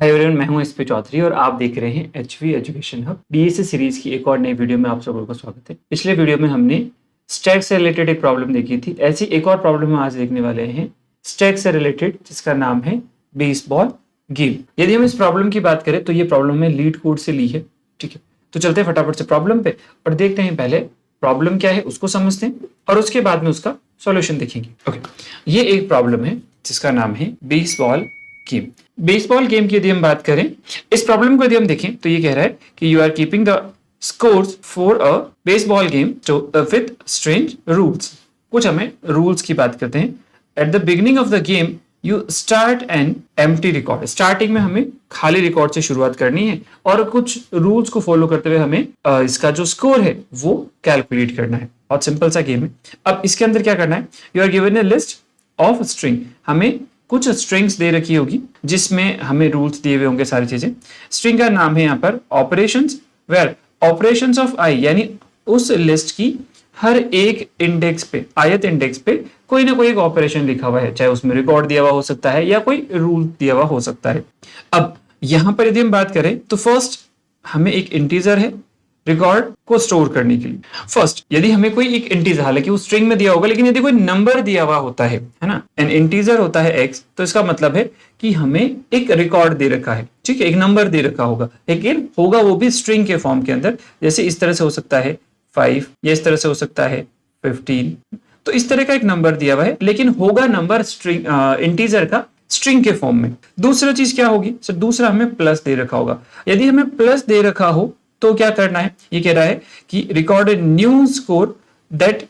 Hi everyone, मैं हूं SP Chaudhary और आप देख रहे हैं HV education hub DSA series की एक और नई वीडियो में आप सबको का स्वागत है। पिछले वीडियो में हमने स्टैक से रिलेटेड एक प्रॉब्लम देखी थी। ऐसी एक और प्रॉब्लम हम आज देखने वाले हैं स्टैक से रिलेटेड, जिसका नाम है बेसबॉल गेम। यदि हम इस प्रॉब्लम की बात करें तो ये प्रॉब्लम में लीड कोड से ली है। ठीक है, तो चलते हैं फटाफट से प्रॉब्लम पे और देखते हैं पहले प्रॉब्लम क्या है उसको समझते हैं और उसके बाद में उसका सॉल्यूशन देखेंगे। ओके, ये एक प्रॉब्लम है जिसका नाम है बेसबॉल गेम। बेसबॉल गेम की यदि हम बात करें, इस प्रॉब्लम को यदि हम देखें तो ये कह रहा है कि you are keeping the scores for a baseball game with strange rules. कुछ हमें रूल्स की बात करते हैं। At the beginning of the game you start an empty record. Starting में हमें खाली रिकॉर्ड से शुरुआत करनी है और कुछ रूल्स को फॉलो करते हुए हमें इसका जो स्कोर है वो कैलकुलेट करना है। बहुत सिंपल सा गेम है। अब इसके अंदर क्या करना है, you are given a list of string. हमें कुछ स्ट्रिंग्स दे रखी होगी जिसमें हमें रूल्स दिए हुए होंगे सारी चीजें। स्ट्रिंग का नाम है यहाँ पर ऑपरेशंस, वेयर ऑपरेशंस ऑफ आई, यानी उस लिस्ट की हर एक इंडेक्स पे, आयत इंडेक्स पे कोई ना कोई एक ऑपरेशन लिखा हुआ है, चाहे उसमें रिकॉर्ड दिया हुआ हो सकता है या कोई रूल दिया हुआ हो सकता है। अब यहां पर यदि हम बात करें तो फर्स्ट हमें एक इंटीजर है रिकॉर्ड को स्टोर करने के लिए। फर्स्ट यदि हमें कोई एक इंटीजर, हालांकि वो स्ट्रिंग में दिया होगा, लेकिन यदि कोई नंबर दिया हुआ होता है ना, एन इंटीजर होता है x, तो इसका मतलब है कि हमें एक रिकॉर्ड दे रखा है। ठीक है, एक नंबर दे रखा होगा, लेकिन होगा वो भी स्ट्रिंग के फॉर्म के अंदर। जैसे इस तरह से हो सकता है 5 या इस तरह से हो सकता है 15। तो इस तरह का एक नंबर दिया हुआ है, लेकिन होगा नंबर स्ट्रिंग इंटीजर का स्ट्रिंग के फॉर्म में। दूसरा चीज क्या होगी सर, दूसरा हमें प्लस दे रखा होगा। यदि हमें प्लस दे रखा हो तो क्या करना है, ये कह रहा है कि record a new score that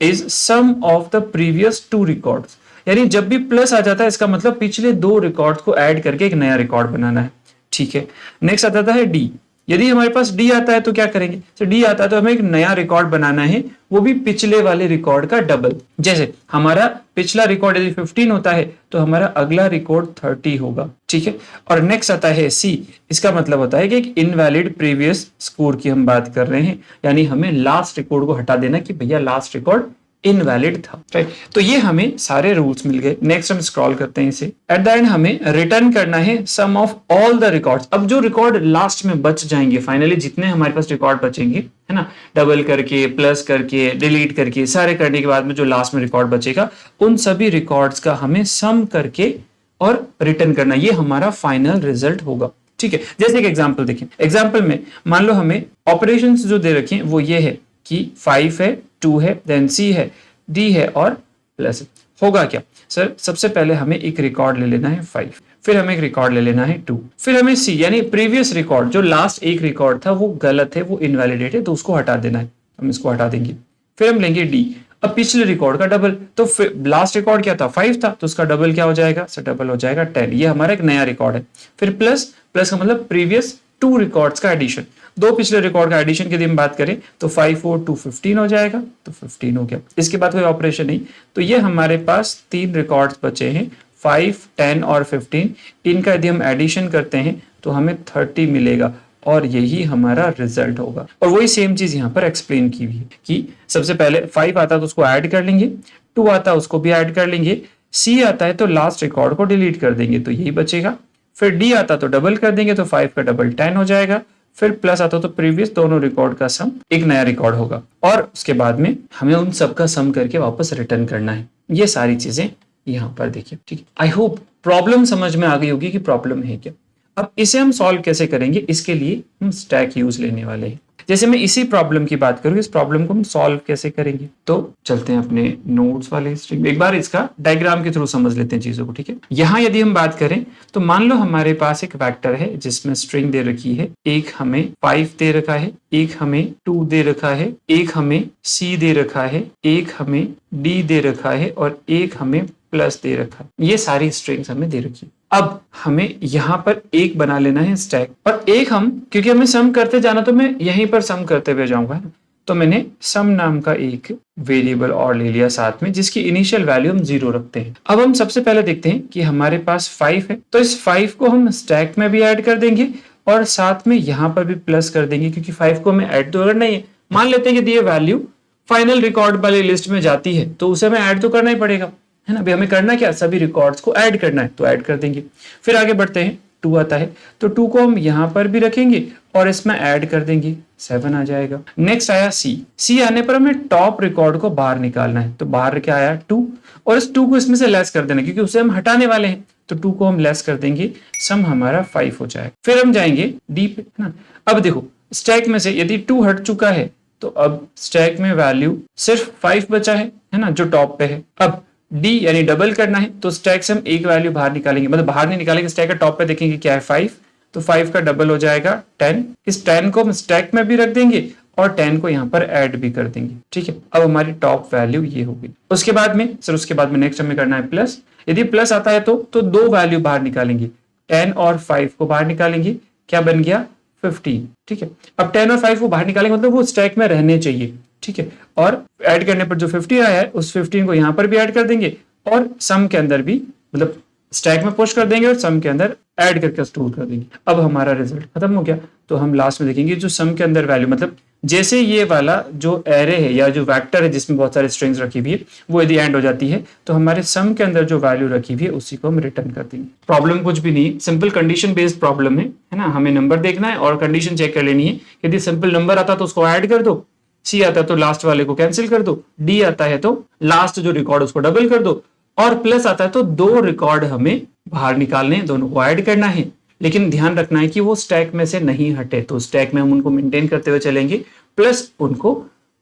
is some of the previous 2 records. यानी जब भी प्लस आ जाता है इसका मतलब पिछले 2 रिकॉर्ड्स को ऐड करके एक नया रिकॉर्ड बनाना है। ठीक है, नेक्स्ट आता था है डी। यदि हमारे पास डी आता है तो क्या करेंगे, तो डी आता है तो हमें एक नया रिकॉर्ड बनाना है, वो भी पिछले वाले रिकॉर्ड का डबल। जैसे हमारा पिछला रिकॉर्ड यदि 15 होता है तो हमारा अगला रिकॉर्ड 30 होगा। ठीक है, और नेक्स्ट आता है सी। इसका मतलब होता है कि एक इनवैलिड प्रीवियस स्कोर की हम बात कर रहे हैं, यानी हमें लास्ट रिकॉर्ड को हटा देना कि भैया लास्ट रिकॉर्ड इनवैलिड था। राइट, तो ये हमें सारे रूल्स मिल गए। नेक्स्ट हम स्क्रॉल करते हैं इसे। एट द एंड हमें रिटर्न करना है सम ऑफ ऑल द रिकॉर्ड्स। अब जो रिकॉर्ड लास्ट में बच जाएंगे, फाइनली जितने हमारे पास रिकॉर्ड बचेंगे, है ना, डबल करके, प्लस करके, डिलीट करके, सारे करने के बाद में जो लास्ट में रिकॉर्ड बचेगा उन सभी रिकॉर्ड्स का हमें सम करके और रिटर्न करना। ये हमारा फाइनल रिजल्ट होगा। ठीक है, जैसे एक एग्जाम्पल देखें। एग्जाम्पल में मान लो हमें ऑपरेशन जो दे रखे हैं वो ये है कि 5 है, 2 है, देन सी है, डी है और प्लस है। होगा क्या सर, सबसे पहले हमें एक रिकॉर्ड ले लेना है 5, फिर हमें एक रिकॉर्ड ले लेना है 2, फिर हमें सी, यानी प्रीवियस रिकॉर्ड जो लास्ट एक रिकॉर्ड था वो गलत है, वो इनवैलिडेट है, तो उसको हटा देना है। हम इसको हटा देंगे। फिर हम लेंगे डी। अब पिछले रिकॉर्ड का डबल, तो लास्ट रिकॉर्ड क्या था 5 था, तो उसका डबल क्या हो जाएगा सर, डबल हो जाएगा 10। ये हमारा एक नया रिकॉर्ड है। फिर प्लस, प्लस का मतलब प्रीवियस 2 रिकॉर्ड्स का एडिशन, 2 पिछले रिकॉर्ड का एडिशन की यदि हम बात करें तो 5 और 2 15 हो जाएगा, तो 15 हो गया। इसके बाद कोई ऑपरेशन नहीं, तो ये हमारे पास 3 रिकॉर्ड्स बचे हैं 5, 10 और 15। इनका यदि हम एडिशन करते हैं तो हमें 30 मिलेगा और यही हमारा रिजल्ट होगा। और वही सेम चीज यहाँ पर एक्सप्लेन की हुई है कि सबसे पहले 5 आता है तो उसको ऐड कर लेंगे, 2 आता है उसको भी ऐड कर लेंगे, सी आता है तो लास्ट रिकॉर्ड को डिलीट कर देंगे तो यही बचेगा। फिर डी आता तो डबल कर देंगे तो 5 का डबल 10 हो जाएगा। फिर प्लस आता तो प्रीवियस दोनों रिकॉर्ड का सम एक नया रिकॉर्ड होगा और उसके बाद में हमें उन सब का सम करके वापस रिटर्न करना है। ये सारी चीजें यहाँ पर देखिए। ठीक है, आई होप प्रॉब्लम समझ में आ गई होगी कि प्रॉब्लम है क्या। अब इसे हम सॉल्व कैसे करेंगे, इसके लिए हम स्टैक यूज लेने वाले हैं। जैसे मैं इसी प्रॉब्लम की बात करूँ, इस प्रॉब्लम को हम सॉल्व कैसे करेंगे, तो चलते हैं अपने नोट्स वाले स्ट्रिंग। एक बार इसका डायग्राम के थ्रू समझ लेते हैं चीजों को। ठीक है, यहाँ यदि हम बात करें तो मान लो हमारे पास एक वेक्टर है जिसमें स्ट्रिंग दे रखी है। एक हमें 5 दे रखा है, एक हमें 2 दे रखा है, एक हमें सी दे रखा है, एक हमें डी दे रखा है और एक हमें प्लस दे रखा है। ये सारी स्ट्रिंग्स हमें दे रखी है। अब हमें यहाँ पर एक बना लेना है स्टैक, और एक हम, क्योंकि हमें सम करते जाना तो मैं यहीं पर सम करते हुए जाऊंगा, है ना, तो मैंने सम नाम का एक वेरिएबल और ले लिया साथ में, जिसकी इनिशियल वैल्यू हम 0 रखते हैं। अब हम सबसे पहले देखते हैं कि हमारे पास 5 है, तो इस 5 को हम स्टैक में भी ऐड कर देंगे और साथ में यहाँ पर भी प्लस कर देंगे, क्योंकि 5 को हमें ऐड तो करना ही है। मान लेते हैं कि ये वैल्यू फाइनल रिकॉर्ड वाली लिस्ट में जाती है तो उसे हमें ऐड तो करना ही पड़ेगा, है ना। हमें करना क्या, सभी रिकॉर्ड्स को ऐड करना है, तो ऐड कर देंगे। फिर आगे बढ़ते हैं, 2 आता है, तो 2 को हम यहाँ पर भी रखेंगे और इसमें ऐड कर देंगे, 7 आ जाएगा। नेक्स्ट आया सी आने पर हमें टॉप रिकॉर्ड को बाहर निकालना है, तो बाहर क्या आया 2, और इस 2 को इसमें से लेस कर देना क्योंकि उसे हम हटाने वाले हैं, तो 2 को हम लेस कर देंगे, सम हमारा 5 हो जाएगा। फिर हम जाएंगे डी पे, है ना। अब देखो स्टैक में से यदि 2 हट चुका है तो अब स्टैक में वैल्यू सिर्फ 5 बचा है ना, जो टॉप पे है। अब डी यानी डबल करना है, तो स्टैक से हम एक वैल्यू बाहर निकालेंगे, मतलब बाहर नहीं निकालेंगे, स्टैक के टॉप पे देखेंगे क्या है 5, तो 5 का डबल हो जाएगा 10। इस 10 को हम स्टैक में भी रख देंगे और 10 को यहाँ पर ऐड भी कर देंगे, ठीक है। अब हमारी टॉप वैल्यू ये होगी। उसके बाद में नेक्स्ट हमें करना है प्लस। यदि प्लस आता है तो 2 वैल्यू बाहर निकालेंगे, 10 और 5 को बाहर निकालेंगे, क्या बन गया 15, ठीक है। अब 10 और 5 को बाहर निकालेंगे, मतलब वो स्टैक में रहने चाहिए, ठीक है। और ऐड करने पर जो 15 आया है उस 15 को यहाँ पर भी ऐड कर देंगे और सम के अंदर भी, मतलब स्टैक में पुश कर देंगे और सम के अंदर ऐड करके स्टोर कर देंगे। अब हमारा रिजल्ट खत्म हो गया। तो हम लास्ट में देखेंगे जो सम के अंदर वैल्यू, मतलब जैसे ये वाला जो एरे है या जो वेक्टर है जिसमें बहुत सारे स्ट्रिंग्स रखी हुई है, वो यदि एंड हो जाती है तो हमारे सम के अंदर जो वैल्यू रखी हुई है उसी को हम रिटर्न कर देंगे। प्रॉब्लम कुछ भी नहीं, सिंपल कंडीशन बेस्ड प्रॉब्लम है ना। हमें नंबर देखना है और कंडीशन चेक कर लेनी है। यदि सिंपल नंबर आता तो उसको ऐड कर दो, सी आता तो लास्ट वाले को कैंसिल कर दो, डी आता है तो लास्ट जो रिकॉर्ड उसको डबल कर दो, और प्लस आता है तो 2 रिकॉर्ड हमें बाहर निकालने हैं, दोनों को ऐड करना है। लेकिन ध्यान रखना है कि वो स्टैक में से नहीं हटे, तो स्टैक में हम उनको मेंटेन करते हुए चलेंगे, प्लस उनको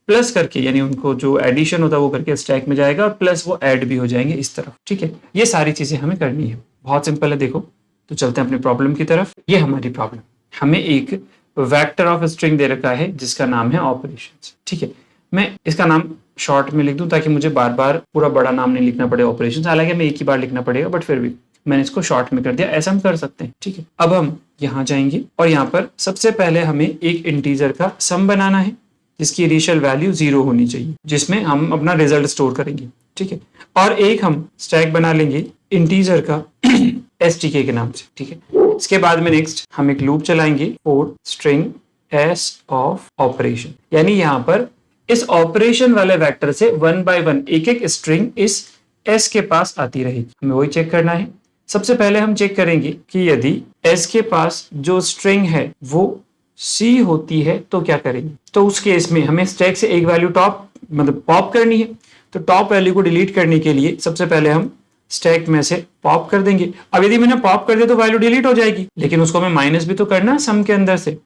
प्लस करके, यानी उनको जो एडिशन होता है वो करके स्टैक में जाएगा और प्लस वो ऐड भी हो जाएंगे इस तरफ, ठीक है। ये सारी चीजें हमें करनी है, बहुत सिंपल है। देखो तो चलते हैं अपनी प्रॉब्लम की तरफ। ये हमारी प्रॉब्लम, हमें एक वेक्टर ऑफ स्ट्रिंग दे रखा है जिसका नाम है ऑपरेशंस, ठीक है। मैं इसका नाम शॉर्ट में लिख दूं ताकि मुझे बार बार पूरा बड़ा नाम नहीं लिखना पड़े ऑपरेशंस, हालांकि मैं एक ही बार लिखना पड़ेगा, बट फिर भी मैंने इसको शॉर्ट में कर दिया, ऐसा हम कर सकते हैं, ठीक है। अब हम यहाँ जाएंगे और यहाँ पर सबसे पहले हमें एक इंटीजर का सम बनाना है जिसकी इनिशियल वैल्यू 0 होनी चाहिए, जिसमें हम अपना रिजल्ट स्टोर करेंगे, ठीक है। और एक हम स्टैक बना लेंगे इंटीजर का stk के नाम से, ठीक है। इसके बाद में नेक्स्ट हम एक लूप चलाएंगे for string s of operation, यानी यहाँ पर इस ऑपरेशन वाले वेक्टर से 1 by 1 एक एक स्ट्रिंग इस s के पास आती रहेगी। हमें वही चेक करना है। सबसे पहले हम चेक करेंगे कि यदि s के पास जो स्ट्रिंग है वो c होती है तो क्या करेंगे। तो उस केस में हमें स्टैक से एक वैल्यू टॉप मतलब पॉप करनी है, तो टॉप वैल्यू को डिलीट करने के लिए सबसे पहले हम स्टैक में से पॉप कर देंगे। अब यदि मैंने पॉप कर दिया तो वैल्यू डिलीट हो जाएगी, लेकिन उसको हमें माइनस भी तो करना है सम के अंदर से,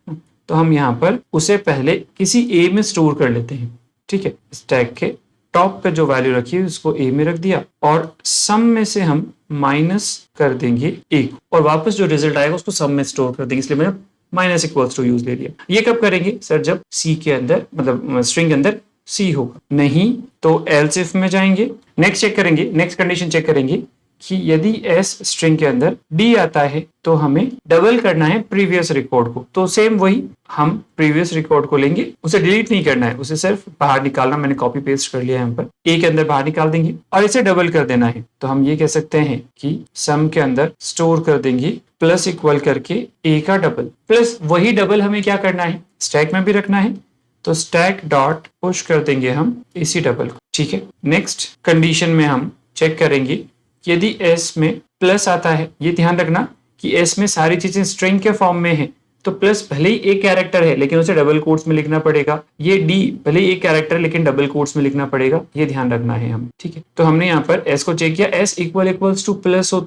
तो हम यहाँ पर उसे पहले किसी ए में स्टोर कर लेते हैं, ठीक है। स्टैक के टॉप पे जो वैल्यू रखी है उसको ए में रख दिया और सम में से हम माइनस कर देंगे ए, और वापस जो रिजल्ट आएगा उसको सम में स्टोर कर देंगे, इसलिए मैंने माइनस इक्वल्स टू यूज ले लिया। ये कब करेंगे सर, जब सी के अंदर मतलब स्ट्रिंग के अंदर सी होगा, नहीं तो एल्स इफ में जाएंगे। नेक्स्ट चेक करेंगे, नेक्स्ट कंडीशन चेक करेंगे कि यदि एस स्ट्रिंग के अंदर डी आता है तो हमें डबल करना है प्रीवियस रिकॉर्ड को, तो सेम वही हम प्रीवियस रिकॉर्ड को लेंगे, उसे डिलीट नहीं करना है, उसे सिर्फ बाहर निकालना। मैंने कॉपी पेस्ट कर लिया है यहाँ पर, ए के अंदर बाहर निकाल देंगे और इसे डबल कर देना है। तो हम ये कह सकते हैं कि सम के अंदर स्टोर कर देंगे प्लस इक्वल करके ए का डबल, प्लस वही डबल हमें क्या करना है स्टैक में भी रखना है, तो स्टैक डॉट पुश कर देंगे हम इसी डबल को, ठीक है। नेक्स्ट कंडीशन में हम चेक करेंगे कि यदि एस में प्लस आता है, ये ध्यान रखना कि एस में सारी चीजें स्ट्रिंग के फॉर्म में है, तो प्लस भले ही एक कैरेक्टर है लेकिन उसे डबल कोट्स में लिखना पड़ेगा। ये डी भले ही एक कैरेक्टर है लेकिन डबल कोट्स में लिखना पड़ेगा, ये ध्यान रखना है हम, ठीक है। तो हमने यहाँ पर एस को चेक किया, एस इक्वल्स टू प्लस हो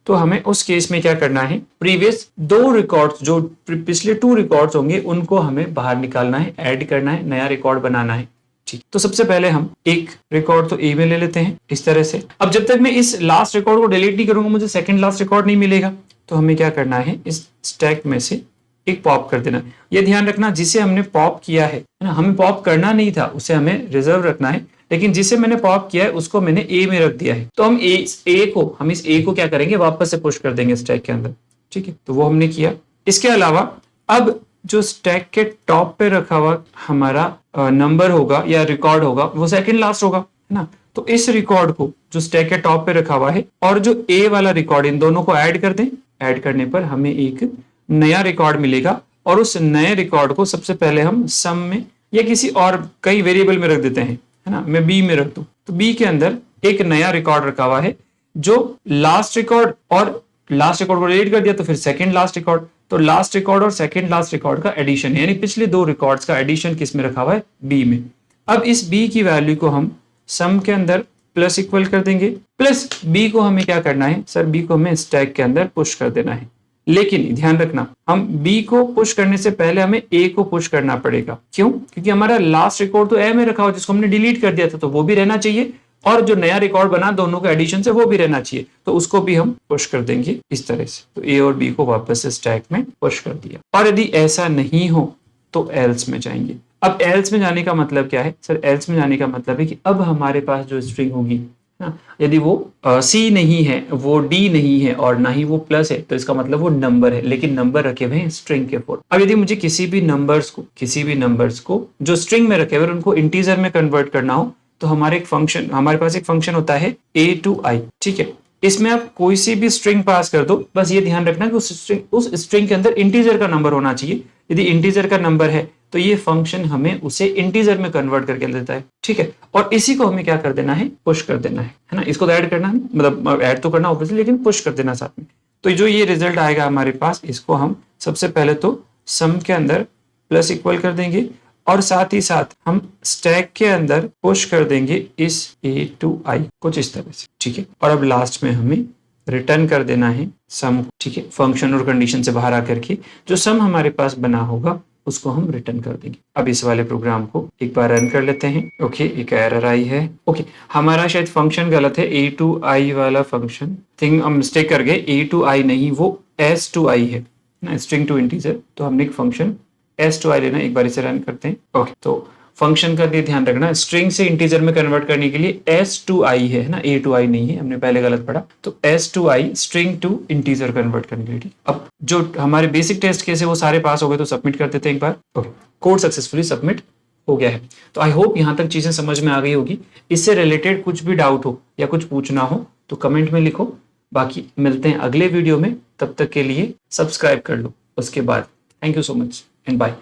तो हमें उस केस में क्या करना है, प्रीवियस 2 रिकॉर्ड्स जो पिछले 2 रिकॉर्ड्स होंगे उनको हमें बाहर निकालना है, ऐड करना है, नया रिकॉर्ड बनाना है, ठीक। तो सबसे पहले हम एक रिकॉर्ड तो ए में ले लेते हैं इस तरह से। अब जब तक मैं इस लास्ट रिकॉर्ड को डिलीट नहीं करूंगा मुझे सेकंड लास्ट रिकॉर्ड नहीं मिलेगा, तो हमें क्या करना है, इस स्टैक में से एक पॉप कर देना। ये ध्यान रखना जिसे हमने पॉप किया है ना, हमें पॉप करना नहीं था, उसे हमें रिजर्व रखना है, लेकिन जिसे मैंने पॉप किया है उसको मैंने ए में रख दिया है, तो हम इस ए को क्या करेंगे वापस से पुश कर देंगे स्टैक के अंदर, ठीक है। तो वो हमने किया। इसके अलावा अब जो स्टैक के टॉप पे रखा हुआ हमारा नंबर होगा या रिकॉर्ड होगा वो सेकंड लास्ट होगा, है ना। तो इस रिकॉर्ड को जो स्टैक के टॉप पे रखा हुआ है और जो ए वाला रिकॉर्ड, इन दोनों को ऐड कर दें। ऐड करने पर हमें एक नया रिकॉर्ड मिलेगा और उस नए रिकॉर्ड को सबसे पहले हम सम में या किसी और कई वेरिएबल में रख देते हैं, है ना। मैं बी में रख दूं तो बी के अंदर एक नया रिकॉर्ड रखा हुआ है जो लास्ट रिकॉर्ड और लास्ट रिकॉर्ड को डिलीट कर दिया तो फिर सेकंड लास्ट रिकॉर्ड, तो लास्ट रिकॉर्ड और सेकंड लास्ट रिकॉर्ड का एडिशन, यानी पिछले दो रिकॉर्ड्स का एडिशन किस में रखा हुआ है, बी में। अब इस बी की वैल्यू को हम सम के अंदर प्लस इक्वल कर देंगे, प्लस बी को हमें क्या करना है सर, बी को हमें स्टैक के अंदर पुश कर देना है। लेकिन ध्यान रखना, हम बी को पुश करने से पहले हमें ए को पुश करना पड़ेगा। क्यों? क्योंकि हमारा लास्ट रिकॉर्ड तो ए में रखा हुआ जिसको हमने डिलीट कर दिया था, तो वो भी रहना चाहिए, और जो नया रिकॉर्ड बना दोनों का एडिशन से वो भी रहना चाहिए, तो उसको भी हम पुश कर देंगे इस तरह से। तो ए और बी को वापस से स्टैक में पुश कर दिया। और यदि ऐसा नहीं हो तो एल्स में जाएंगे। अब एल्स में जाने का मतलब क्या है सर, एल्स में जाने का मतलब है कि अब हमारे पास जो स्ट्रिंग होगी ना, यदि वो सी नहीं है, वो डी नहीं है और ना ही वो प्लस है, तो इसका मतलब वो नंबर है, लेकिन नंबर रखे हुए हैं स्ट्रिंग के फॉर्म। अब यदि मुझे किसी भी नंबर्स को जो स्ट्रिंग में रखे हुए उनको इंटीजर में कन्वर्ट करना हो, तो हमारे पास एक फंक्शन होता है a to i, ठीक है। इसमें आप कोई सी भी स्ट्रिंग पास कर दो, बस ये ध्यान रखना कि उस स्ट्रिंग के अंदर इंटीजर का नंबर होना चाहिए। यदि इंटीजर का नंबर है तो ये फंक्शन हमें उसे इंटीजर में कन्वर्ट करके देता है, ठीक है। और इसी को हमें क्या कर देना है, पुश कर देना है ना। इसको तो ऐड करना है, मतलब ऐड तो करना ऑब्वियसली, लेकिन पुश कर देना साथ में। तो जो ये रिजल्ट आएगा हमारे पास, इसको हम सबसे पहले तो सम के अंदर प्लस इक्वल कर देंगे, और साथ ही साथ हम स्टैक के अंदर पुश कर देंगे इस a to i, कुछ इस तरह से, ठीक है। और अब लास्ट में हमें रिटर्न कर देना है सम, ठीक है। फंक्शन और कंडीशन से बाहर आकर के जो सम हमारे पास बना होगा उसको हम रिटर्न कर देंगे। अब इस वाले प्रोग्राम को एक बार रन कर लेते हैं। ओके, एक एरर आई है। ओके, हमारा शायद फंक्शन गलत है, a to i वाला फंक्शन, थिंक हम मिस्टेक कर गए, a to i नहीं, वो s to i है ना, स्ट्रिंग टू इंटीजर। तो हमने एक फंक्शन s to i लेना, एक बार इसे रन करते हैं। ओके, तो फंक्शन का ध्यान रखना, स्ट्रिंग से इंटीजर में कन्वर्ट करने के लिए s to i है ना, a to i नहीं है, हमने पहले गलत पढ़ा। तो s to i string to integer convert करने के लिए, ठीक। अब जो हमारे बेसिक टेस्ट केस है वो सारे पास हो गए, तो सबमिट कर देते हैं एक बार। ओके, कोड सक्सेसफुली सबमिट हो गया है। तो आई होप यहाँ तक चीजें समझ में आ गई होगी। इससे रिलेटेड कुछ भी डाउट हो या कुछ पूछना हो तो कमेंट में लिखो। बाकी मिलते हैं अगले वीडियो में, तब तक के लिए सब्सक्राइब कर लो उसके बाद। Thank you so much and bye.